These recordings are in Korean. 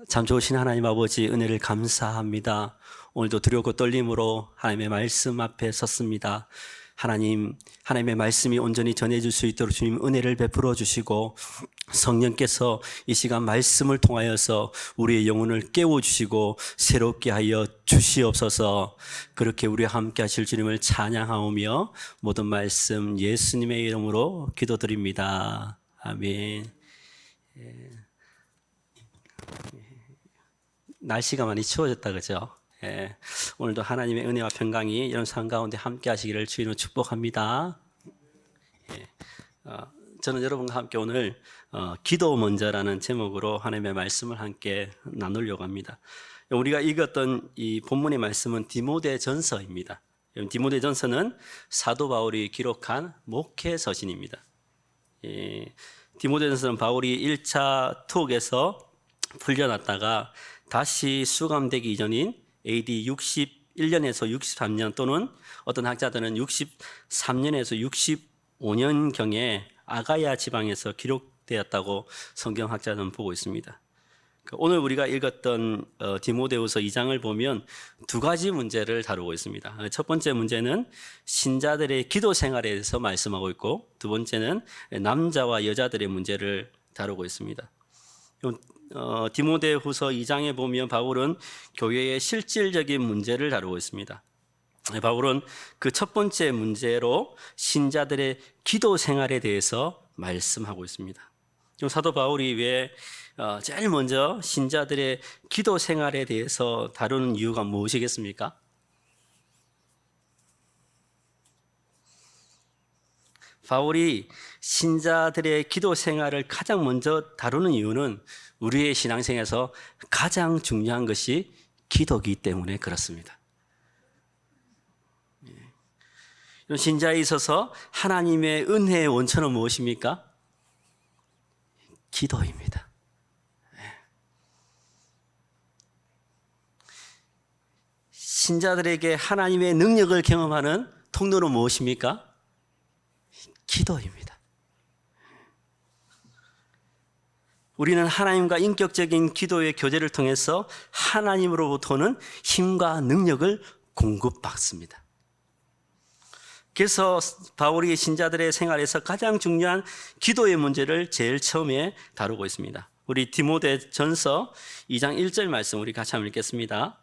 참 좋으신 하나님 아버지 은혜를 감사합니다. 오늘도 두렵고 떨림으로 하나님의 말씀 앞에 섰습니다. 하나님의 말씀이 온전히 전해질 수 있도록 주님 은혜를 베풀어 주시고 성령께서 이 시간 말씀을 통하여서 우리의 영혼을 깨워주시고 새롭게 하여 주시옵소서. 그렇게 우리와 함께 하실 주님을 찬양하오며 모든 말씀 예수님의 이름으로 기도드립니다. 아멘. 날씨가 많이 추워졌다 그죠? 예. 오늘도 하나님의 은혜와 평강이 이런 삶 가운데 함께 하시기를 주님으로 축복합니다. 예. 저는 여러분과 함께 오늘 기도 먼저라는 제목으로 하나님의 말씀을 함께 나누려고 합니다. 우리가 읽었던 이 본문의 말씀은 디모데전서입니다. 디모데전서는 사도 바울이 기록한 목회 서신입니다. 예. 디모데전서는 바울이 1차 투옥에서 풀려났다가 다시 수감되기 이전인 AD 61년에서 63년 또는 어떤 학자들은 63년에서 65년경에 아가야 지방에서 기록되었다고 성경학자들은 보고 있습니다. 오늘 우리가 읽었던 디모데후서 2장을 보면 두 가지 문제를 다루고 있습니다. 첫 번째 문제는 신자들의 기도 생활에 대해서 말씀하고 있고, 두 번째는 남자와 여자들의 문제를 다루고 있습니다. 디모데후서 2장에 보면 바울은 교회의 실질적인 문제를 다루고 있습니다. 바울은 그 첫 번째 문제로 신자들의 기도 생활에 대해서 말씀하고 있습니다. 사도 바울이 왜 제일 먼저 신자들의 기도 생활에 대해서 다루는 이유가 무엇이겠습니까? 바울이 신자들의 기도 생활을 가장 먼저 다루는 이유는 우리의 신앙생에서 가장 중요한 것이 기도이기 때문에 그렇습니다. 신자에 있어서 하나님의 은혜의 원천은 무엇입니까? 기도입니다. 신자들에게 하나님의 능력을 경험하는 통로는 무엇입니까? 기도입니다. 우리는 하나님과 인격적인 기도의 교제를 통해서 하나님으로부터는 힘과 능력을 공급받습니다. 그래서 바울이 신자들의 생활에서 가장 중요한 기도의 문제를 제일 처음에 다루고 있습니다. 우리 디모데전서 2장 1절 말씀 우리 같이 한번 읽겠습니다.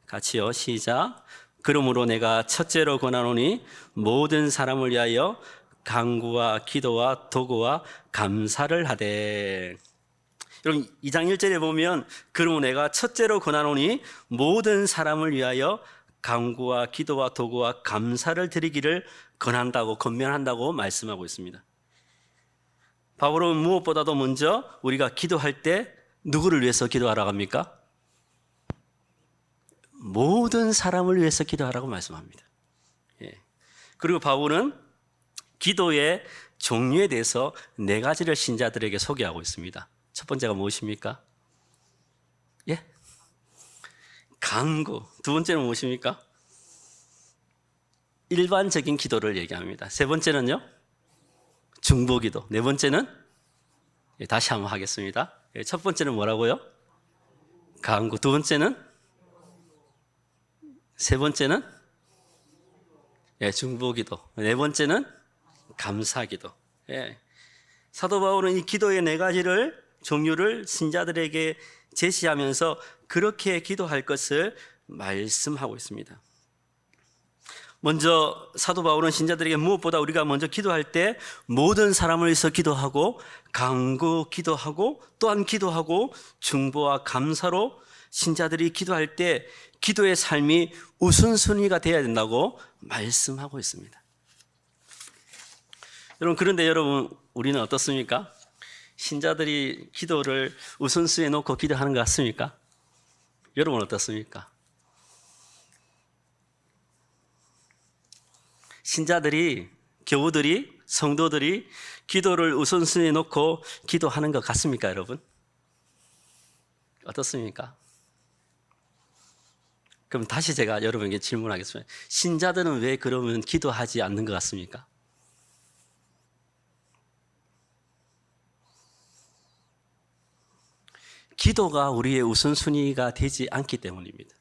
같이요, 시작. 그러므로 내가 첫째로 권하노니 모든 사람을 위하여 간구와 기도와 도구와 감사를 하되. 여러분 2장 1절에 보면 그러므로 내가 첫째로 권하노니 모든 사람을 위하여 간구와 기도와 도구와 감사를 드리기를 권한다고 권면한다고 말씀하고 있습니다. 바울은 무엇보다도 먼저 우리가 기도할 때 누구를 위해서 기도하라고 합니까? 모든 사람을 위해서 기도하라고 말씀합니다. 그리고 바울은 기도의 종류에 대해서 네 가지를 신자들에게 소개하고 있습니다. 첫 번째가 무엇입니까? 예? 간구. 두 번째는 무엇입니까? 일반적인 기도를 얘기합니다. 세 번째는요? 중보기도. 네 번째는 다시 한번 하겠습니다. 첫 번째는 뭐라고요? 간구. 두 번째는? 세 번째는? 중보기도. 네 번째는? 감사기도. 사도 바울은 이 기도의 네 가지를 종류를 신자들에게 제시하면서 그렇게 기도할 것을 말씀하고 있습니다. 먼저 사도 바울은 신자들에게 무엇보다 우리가 먼저 기도할 때 모든 사람을 위해서 기도하고 간구 기도하고 또한 기도하고 중보와 감사로 신자들이 기도할 때 기도의 삶이 우선순위가 되어야 된다고 말씀하고 있습니다. 그런데 여러분 우리는 어떻습니까? 신자들이 기도를 우선순위에 놓고 기도하는 것 같습니까? 여러분 어떻습니까? 신자들이, 교우들이, 성도들이 기도를 우선순위에 놓고 기도하는 것 같습니까, 여러분? 어떻습니까? 그럼 다시 제가 여러분에게 질문하겠습니다. 신자들은 왜 그러면 기도하지 않는 것 같습니까? 기도가 우리의 우선순위가 되지 않기 때문입니다.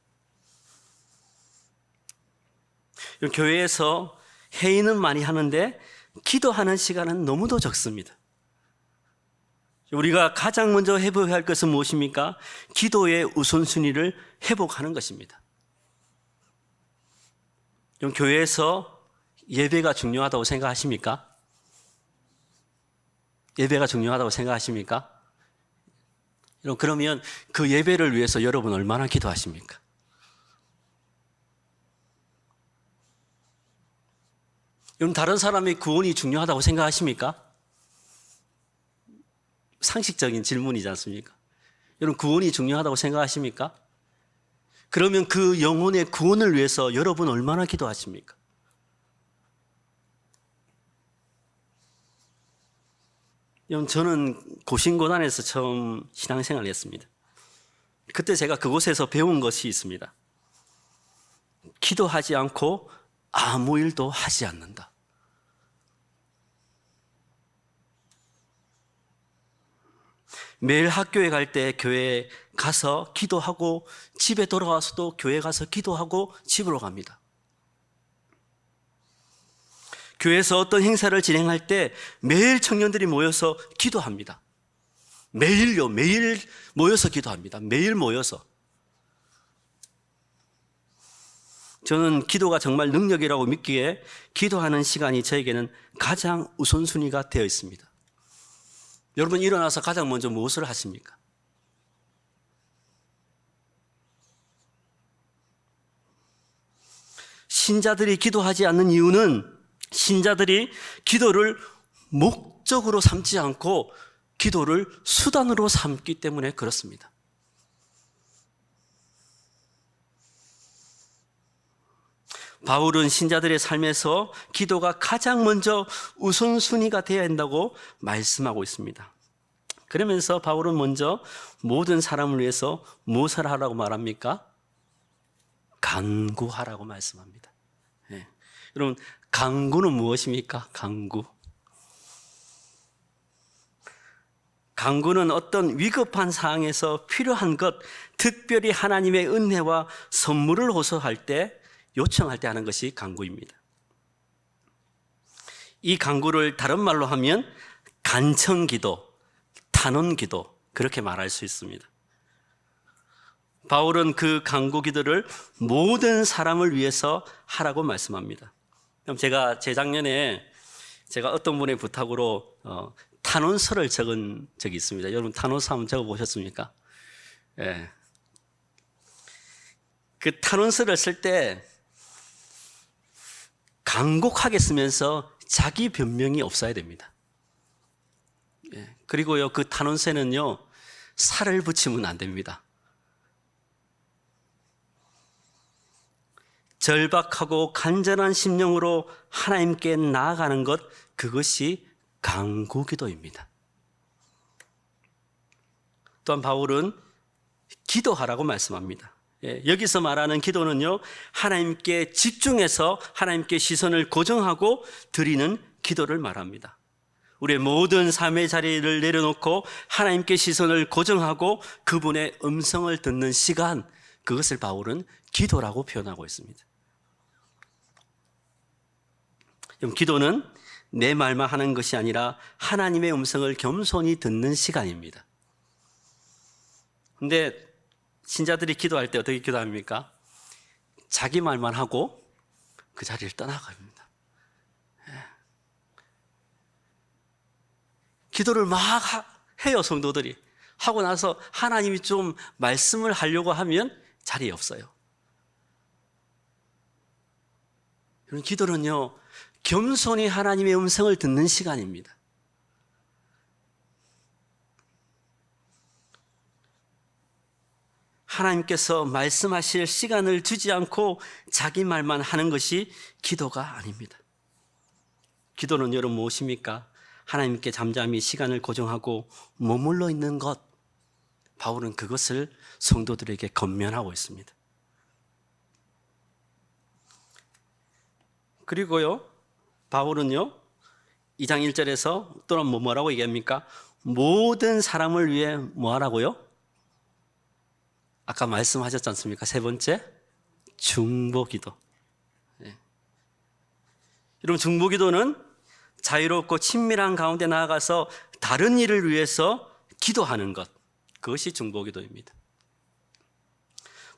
교회에서 회의는 많이 하는데 기도하는 시간은 너무도 적습니다. 우리가 가장 먼저 회복해야 할 것은 무엇입니까? 기도의 우선순위를 회복하는 것입니다. 교회에서 예배가 중요하다고 생각하십니까? 예배가 중요하다고 생각하십니까? 그러면 그 예배를 위해서 여러분 얼마나 기도하십니까? 여러분 다른 사람의 구원이 중요하다고 생각하십니까? 상식적인 질문이지 않습니까? 여러분 구원이 중요하다고 생각하십니까? 그러면 그 영혼의 구원을 위해서 여러분 얼마나 기도하십니까? 여러분 저는 고신고단에서 처음 신앙생활을 했습니다. 그때 제가 그곳에서 배운 것이 있습니다. 기도하지 않고 아무 일도 하지 않는다. 매일 학교에 갈 때 교회에 가서 기도하고 집에 돌아와서도 교회 가서 기도하고 집으로 갑니다. 교회에서 어떤 행사를 진행할 때 매일 청년들이 모여서 기도합니다. 매일 모여서 기도합니다. 매일 모여서. 저는 기도가 정말 능력이라고 믿기에 기도하는 시간이 저에게는 가장 우선순위가 되어 있습니다. 여러분 일어나서 가장 먼저 무엇을 하십니까? 신자들이 기도하지 않는 이유는 신자들이 기도를 목적으로 삼지 않고 기도를 수단으로 삼기 때문에 그렇습니다. 바울은 신자들의 삶에서 기도가 가장 먼저 우선순위가 되어야 한다고 말씀하고 있습니다. 그러면서 바울은 먼저 모든 사람을 위해서 무엇을 하라고 말합니까? 간구하라고 말씀합니다. 네. 여러분 간구는 무엇입니까? 간구는 어떤 위급한 상황에서 필요한 것, 특별히 하나님의 은혜와 선물을 호소할 때, 요청할 때 하는 것이 간구입니다. 이 간구를 다른 말로 하면 간청기도, 탄원기도 그렇게 말할 수 있습니다. 바울은 그 간구기도를 모든 사람을 위해서 하라고 말씀합니다. 그럼 제가 재작년에 제가 어떤 분의 부탁으로 탄원서를 적은 적이 있습니다. 여러분 탄원서 한번 적어보셨습니까? 예. 그 탄원서를 쓸 때 간곡하게 쓰면서 자기 변명이 없어야 됩니다. 예. 그리고요 그 탄원서는요 살을 붙이면 안 됩니다. 절박하고 간절한 심령으로 하나님께 나아가는 것, 그것이 간구기도입니다. 또한 바울은 기도하라고 말씀합니다. 여기서 말하는 기도는요, 하나님께 집중해서 하나님께 시선을 고정하고 드리는 기도를 말합니다. 우리의 모든 삶의 자리를 내려놓고 하나님께 시선을 고정하고 그분의 음성을 듣는 시간, 그것을 바울은 기도라고 표현하고 있습니다. 기도는 내 말만 하는 것이 아니라 하나님의 음성을 겸손히 듣는 시간입니다. 그런데 신자들이 기도할 때 어떻게 기도합니까? 자기 말만 하고 그 자리를 떠나갑니다. 기도를 막 해요, 성도들이. 하고 나서 하나님이 좀 말씀을 하려고 하면 자리에 없어요. 이런 기도는요, 겸손히 하나님의 음성을 듣는 시간입니다. 하나님께서 말씀하실 시간을 주지 않고 자기 말만 하는 것이 기도가 아닙니다. 기도는 여러분 무엇입니까? 하나님께 잠잠히 시간을 고정하고 머물러 있는 것. 바울은 그것을 성도들에게 권면하고 있습니다. 그리고요, 바울은요 2장 1절에서 또는 뭐라고 얘기합니까? 모든 사람을 위해 뭐 하라고요? 아까 말씀하셨지 않습니까? 세 번째, 중보기도. 여러분, 중보기도는 자유롭고 친밀한 가운데 나아가서 다른 일을 위해서 기도하는 것, 그것이 중보기도입니다.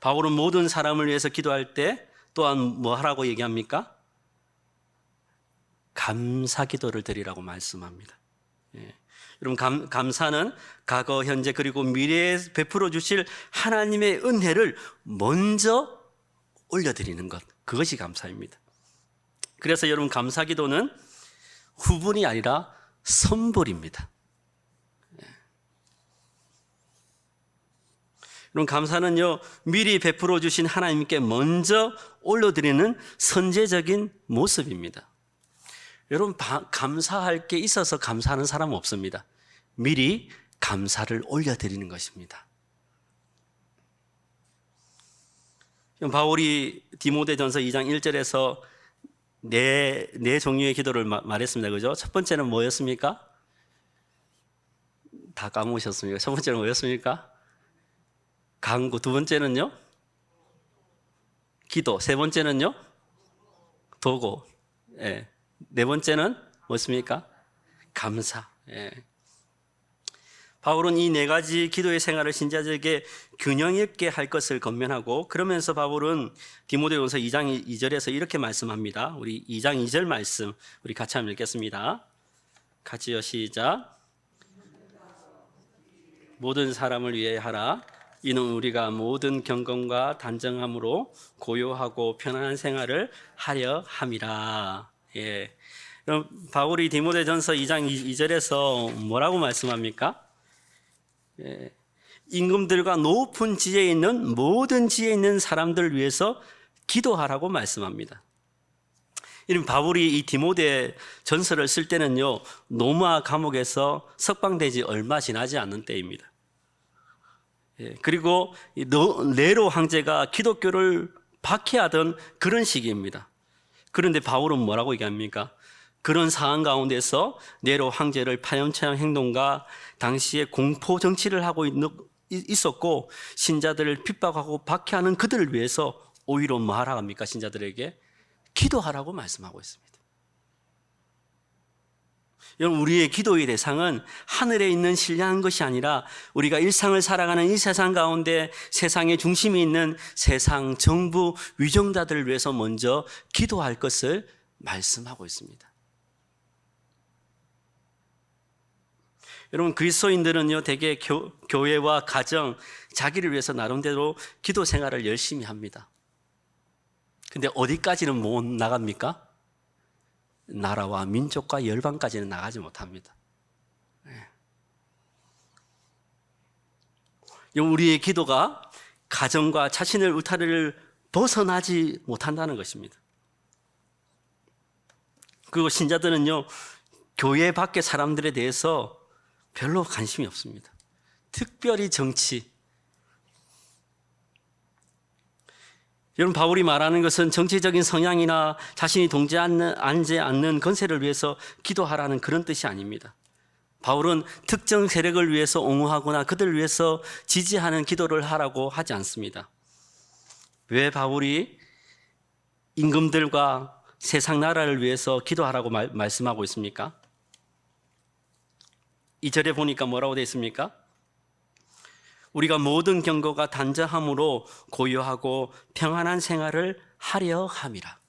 바울은 모든 사람을 위해서 기도할 때 또한 뭐 하라고 얘기합니까? 감사기도를 드리라고 말씀합니다. 여러분, 감사는 과거, 현재 그리고 미래에 베풀어 주실 하나님의 은혜를 먼저 올려드리는 것, 그것이 감사입니다. 그래서 여러분, 감사기도는 후분이 아니라 선불입니다. 여러분, 감사는요, 미리 베풀어 주신 하나님께 먼저 올려드리는 선제적인 모습입니다. 여러분, 감사할 게 있어서 감사하는 사람은 없습니다. 미리 감사를 올려드리는 것입니다. 바울이 디모데전서 2장 1절에서 네 종류의 기도를 말했습니다. 그죠? 첫 번째는 뭐였습니까? 다 까먹으셨습니까? 첫 번째는 뭐였습니까? 간구. 두 번째는요? 기도. 세 번째는요? 도고. 네 번째는 뭐였습니까? 감사. 바울은 이 네 가지 기도의 생활을 신자들에게 균형 있게 할 것을 권면하고, 그러면서 바울은 디모데전서 2장 2절에서 이렇게 말씀합니다. 우리 2장 2절 말씀 우리 같이 한번 읽겠습니다. 같이요, 시작. 모든 사람을 위해 하라. 이는 우리가 모든 경건과 단정함으로 고요하고 편안한 생활을 하려 함이라. 그럼 바울이 디모데전서 2장 2절에서 뭐라고 말씀합니까? 임금들과 높은 지혜에 있는 모든 지혜에 있는 사람들을 위해서 기도하라고 말씀합니다. 이런 바울이 이 디모데 전서를 쓸 때는요, 로마 감옥에서 석방되지 얼마 지나지 않는 때입니다. 그리고 네로 황제가 기독교를 박해하던 그런 시기입니다. 그런데 바울은 뭐라고 얘기합니까? 그런 상황 가운데서 네로 황제를 파렴치한 행동과 당시에 공포 정치를 하고 있었고, 신자들을 핍박하고 박해하는 그들을 위해서 오히려 뭐 하라고 합니까? 신자들에게 기도하라고 말씀하고 있습니다. 여러분, 우리의 기도의 대상은 하늘에 있는 신령한 것이 아니라 우리가 일상을 살아가는 이 세상 가운데 세상의 중심이 있는 세상 정부 위정자들을 위해서 먼저 기도할 것을 말씀하고 있습니다. 여러분, 그리스도인들은요, 대개 교회와 가정, 자기를 위해서 나름대로 기도 생활을 열심히 합니다. 근데 어디까지는 못 나갑니까? 나라와 민족과 열방까지는 나가지 못합니다. 우리의 기도가 가정과 자신의 울타리를 벗어나지 못한다는 것입니다. 그리고 신자들은요, 교회 밖의 사람들에 대해서 별로 관심이 없습니다. 특별히 정치. 여러분, 바울이 말하는 것은 정치적인 성향이나 자신이 동조하지 않는 건세를 위해서 기도하라는 그런 뜻이 아닙니다. 바울은 특정 세력을 위해서 옹호하거나 그들을 위해서 지지하는 기도를 하라고 하지 않습니다. 왜 바울이 임금들과 세상 나라를 위해서 기도하라고 말씀하고 있습니까? 2절에 보니까 뭐라고 되어 있습니까? 우리가 모든 경고가 단정함으로 고요하고 평안한 생활을 하려 함이라.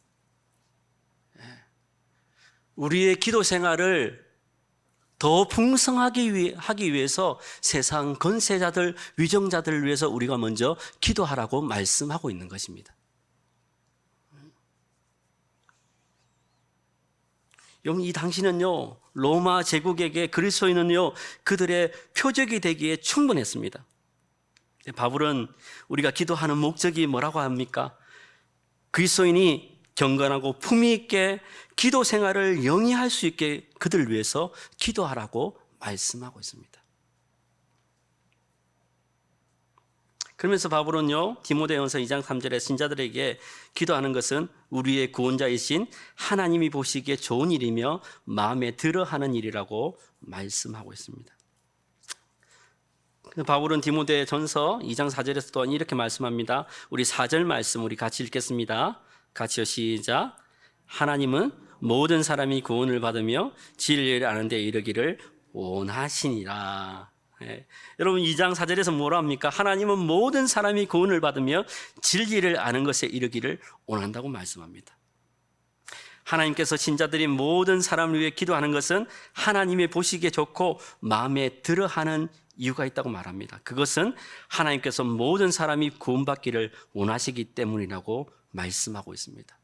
우리의 기도 생활을 더 풍성하게 하기 위해서 세상 권세자들, 위정자들을 위해서 우리가 먼저 기도하라고 말씀하고 있는 것입니다. 여러분, 이 당시는요, 로마 제국에게 그리스도인은요, 그들의 표적이 되기에 충분했습니다. 바울은 우리가 기도하는 목적이 뭐라고 합니까? 그리스도인이 경건하고 품위 있게 기도 생활을 영위할 수 있게 그들을 위해서 기도하라고 말씀하고 있습니다. 그러면서 바울은요, 디모데전서 2장 3절에 신자들에게 기도하는 것은 우리의 구원자이신 하나님이 보시기에 좋은 일이며 마음에 들어하는 일이라고 말씀하고 있습니다. 바울은 디모데 전서 2장 4절에서 또한 이렇게 말씀합니다. 우리 4절 말씀 우리 같이 읽겠습니다. 같이요, 시작. 하나님은 모든 사람이 구원을 받으며 진리를 아는 데 이르기를 원하시니라. 예. 여러분 2장 4절에서 뭐라 합니까? 하나님은 모든 사람이 구원을 받으며 진리를 아는 것에 이르기를 원한다고 말씀합니다. 하나님께서 신자들이 모든 사람을 위해 기도하는 것은 하나님의 보시기에 좋고 마음에 들어하는 이유가 있다고 말합니다. 그것은 하나님께서 모든 사람이 구원받기를 원하시기 때문이라고 말씀하고 있습니다.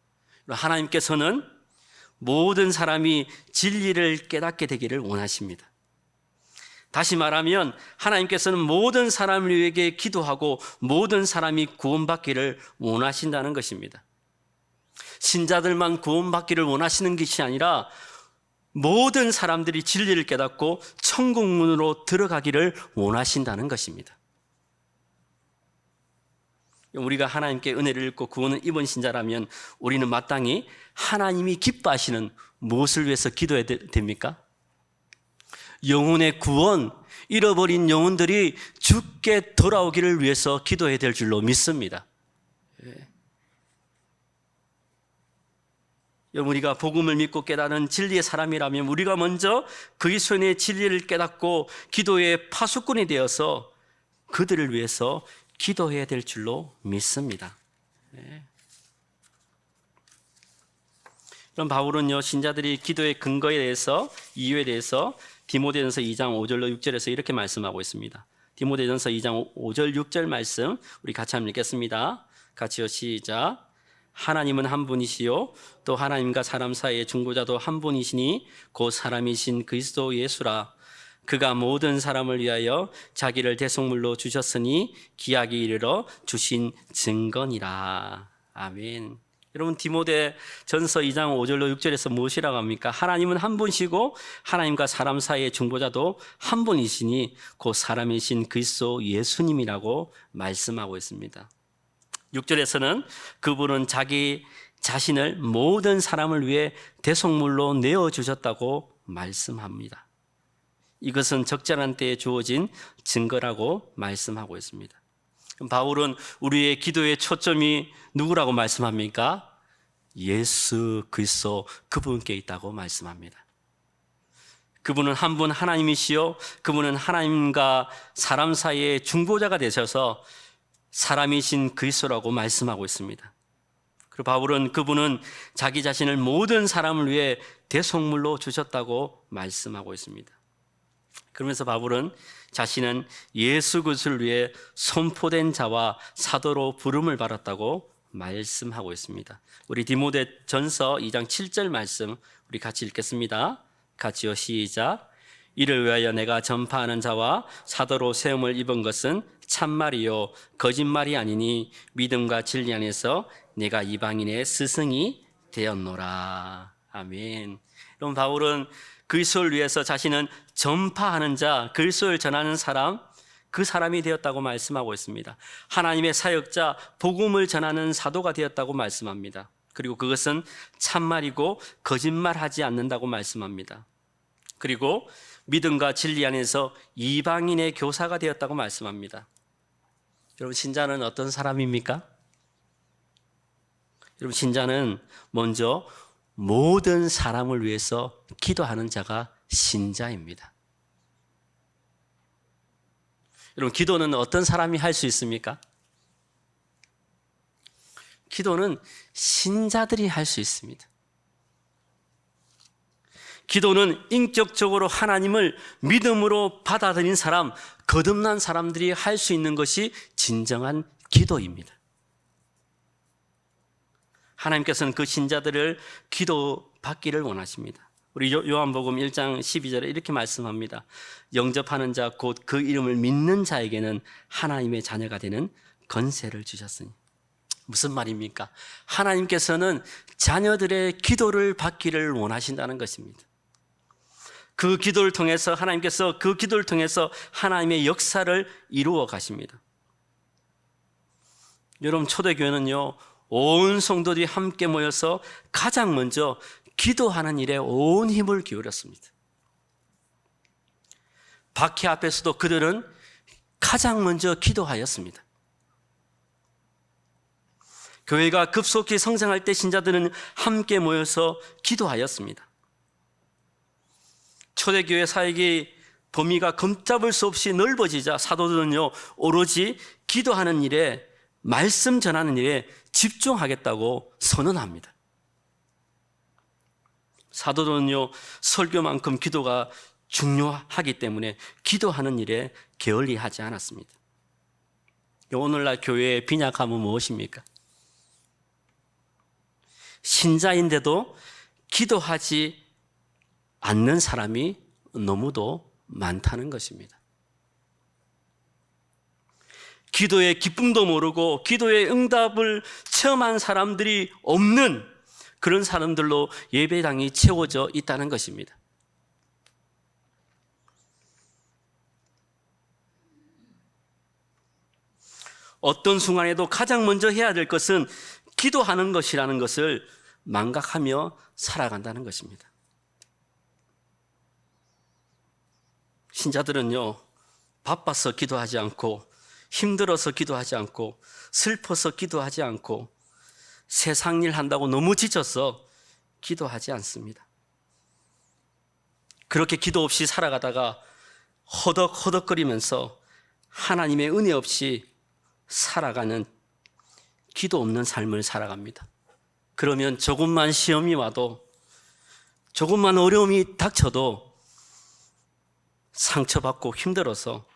하나님께서는 모든 사람이 진리를 깨닫게 되기를 원하십니다. 다시 말하면 하나님께서는 모든 사람을 위해 기도하고 모든 사람이 구원받기를 원하신다는 것입니다. 신자들만 구원받기를 원하시는 것이 아니라 모든 사람들이 진리를 깨닫고 천국문으로 들어가기를 원하신다는 것입니다. 우리가 하나님께 은혜를 입고 구원을 입은 신자라면 우리는 마땅히 하나님이 기뻐하시는 무엇을 위해서 기도해야 됩니까? 영혼의 구원, 잃어버린 영혼들이 주께 돌아오기를 위해서 기도해야 될 줄로 믿습니다. 우리가 복음을 믿고 깨닫는 진리의 사람이라면 우리가 먼저 그리스도의 진리를 깨닫고 기도의 파수꾼이 되어서 그들을 위해서 기도해야 될 줄로 믿습니다. 그럼 바울은요, 신자들이 기도의 근거에 대해서, 이유에 대해서 디모데전서 2장 5절로 6절에서 이렇게 말씀하고 있습니다. 디모데전서 2장 5절 6절 말씀 우리 같이 한번 읽겠습니다. 같이요, 시작. 하나님은 한 분이시요 또 하나님과 사람 사이의 중보자도 한 분이시니 곧 사람이신 그리스도 예수라. 그가 모든 사람을 위하여 자기를 대속물로 주셨으니 기약이 이르러 주신 증거니라. 아멘. 여러분 디모데 전서 2장 5절로 6절에서 무엇이라고 합니까? 하나님은 한 분이시고 하나님과 사람 사이의 중보자도 한 분이시니 곧 사람이신 그리스도 예수님이라고 말씀하고 있습니다. 6절에서는 그분은 자기 자신을 모든 사람을 위해 대속물로 내어주셨다고 말씀합니다. 이것은 적절한 때에 주어진 증거라고 말씀하고 있습니다. 바울은 우리의 기도의 초점이 누구라고 말씀합니까? 예수 그리스도 그분께 있다고 말씀합니다. 그분은 한 분 하나님이시요 그분은 하나님과 사람 사이의 중보자가 되셔서 사람이신 그리스도라고 말씀하고 있습니다. 그리고 바울은 그분은 자기 자신을 모든 사람을 위해 대속물로 주셨다고 말씀하고 있습니다. 그러면서 바울은 자신은 예수 그리스도를 위해 선포된 자와 사도로 부름을 받았다고 말씀하고 있습니다. 우리 디모데 전서 2장 7절 말씀 우리 같이 읽겠습니다. 같이요, 시작. 이를 위하여 내가 전파하는 자와 사도로 세움을 입은 것은 참말이요 거짓말이 아니니 믿음과 진리 안에서 내가 이방인의 스승이 되었노라. 아멘. 그럼 바울은 그리스도를 위해서 자신은 전파하는 자, 그리스도를 전하는 사람, 그 사람이 되었다고 말씀하고 있습니다. 하나님의 사역자, 복음을 전하는 사도가 되었다고 말씀합니다. 그리고 그것은 참말이고 거짓말하지 않는다고 말씀합니다. 그리고 믿음과 진리 안에서 이방인의 교사가 되었다고 말씀합니다. 여러분 신자는 어떤 사람입니까? 여러분 신자는 먼저 모든 사람을 위해서 기도하는 자가 신자입니다. 여러분 기도는 어떤 사람이 할 수 있습니까? 기도는 신자들이 할 수 있습니다. 기도는 인격적으로 하나님을 믿음으로 받아들인 사람, 거듭난 사람들이 할 수 있는 것이 진정한 기도입니다. 하나님께서는 그 신자들을 기도 받기를 원하십니다. 우리 요한복음 1장 12절에 이렇게 말씀합니다. 영접하는 자 곧 그 이름을 믿는 자에게는 하나님의 자녀가 되는 권세를 주셨으니. 무슨 말입니까? 하나님께서는 자녀들의 기도를 받기를 원하신다는 것입니다. 그 기도를 통해서 하나님께서 그 기도를 통해서 하나님의 역사를 이루어 가십니다. 여러분 초대교회는요 온 성도들이 함께 모여서 가장 먼저 기도하는 일에 온 힘을 기울였습니다. 박해 앞에서도 그들은 가장 먼저 기도하였습니다. 교회가 급속히 성장할 때 신자들은 함께 모여서 기도하였습니다. 초대교회 사역의 범위가 걷잡을 수 없이 넓어지자 사도들은요, 오로지 기도하는 일에, 말씀 전하는 일에 집중하겠다고 선언합니다. 사도들은요, 설교만큼 기도가 중요하기 때문에 기도하는 일에 게을리하지 않았습니다. 오늘날 교회의 빈약함은 무엇입니까? 신자인데도 기도하지 않는 사람이 너무도 많다는 것입니다. 기도의 기쁨도 모르고 기도의 응답을 체험한 사람들이 없는 그런 사람들로 예배당이 채워져 있다는 것입니다. 어떤 순간에도 가장 먼저 해야 될 것은 기도하는 것이라는 것을 망각하며 살아간다는 것입니다. 신자들은요, 바빠서 기도하지 않고, 힘들어서 기도하지 않고, 슬퍼서 기도하지 않고, 세상 일 한다고 너무 지쳐서 기도하지 않습니다. 그렇게 기도 없이 살아가다가 허덕허덕거리면서 하나님의 은혜 없이 살아가는 기도 없는 삶을 살아갑니다. 그러면 조금만 시험이 와도, 조금만 어려움이 닥쳐도 상처받고 힘들어서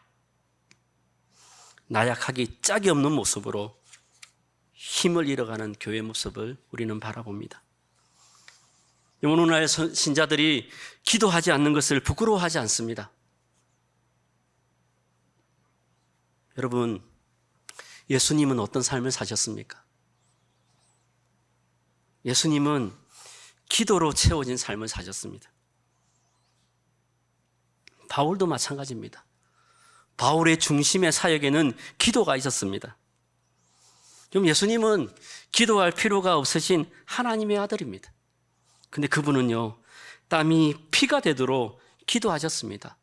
나약하기 짝이 없는 모습으로 힘을 잃어가는 교회 모습을 우리는 바라봅니다. 오늘날 신자들이 기도하지 않는 것을 부끄러워하지 않습니다. 여러분, 예수님은 어떤 삶을 사셨습니까? 예수님은 기도로 채워진 삶을 사셨습니다. 바울도 마찬가지입니다. 바울의 중심의 사역에는 기도가 있었습니다. 그럼 예수님은 기도할 필요가 없으신 하나님의 아들입니다. 근데 그분은요, 땀이 피가 되도록 기도하셨습니다.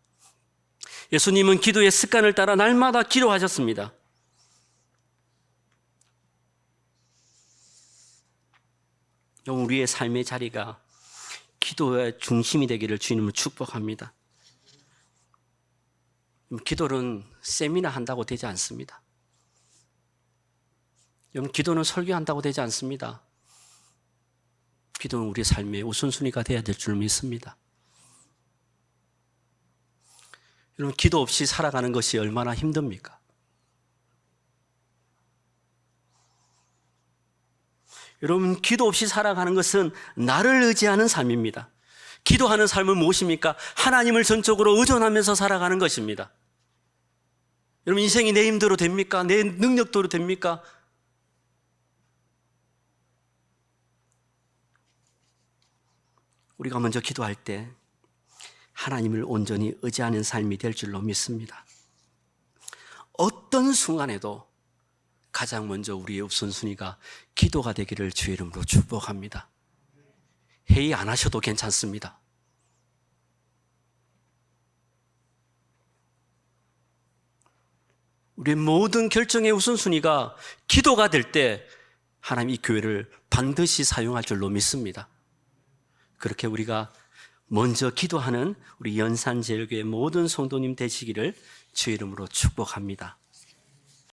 예수님은 기도의 습관을 따라 날마다 기도하셨습니다. 우리의 삶의 자리가 기도의 중심이 되기를 주님을 축복합니다. 기도는 세미나 한다고 되지 않습니다. 여러분, 기도는 설교한다고 되지 않습니다. 기도는 우리 삶의 우선순위가 되어야 될 줄 믿습니다. 여러분, 기도 없이 살아가는 것이 얼마나 힘듭니까? 여러분, 기도 없이 살아가는 것은 나를 의지하는 삶입니다. 기도하는 삶은 무엇입니까? 하나님을 전적으로 의존하면서 살아가는 것입니다. 여러분, 인생이 내 힘대로 됩니까? 내 능력대로 됩니까? 우리가 먼저 기도할 때 하나님을 온전히 의지하는 삶이 될 줄로 믿습니다. 어떤 순간에도 가장 먼저 우리의 우선순위가 기도가 되기를 주의 이름으로 축복합니다. 회의 안 하셔도 괜찮습니다. 우리의 모든 결정의 우선순위가 기도가 될 때 하나님 이 교회를 반드시 사용할 줄로 믿습니다. 그렇게 우리가 먼저 기도하는 우리 연산제일교회 모든 성도님 되시기를 주의 이름으로 축복합니다.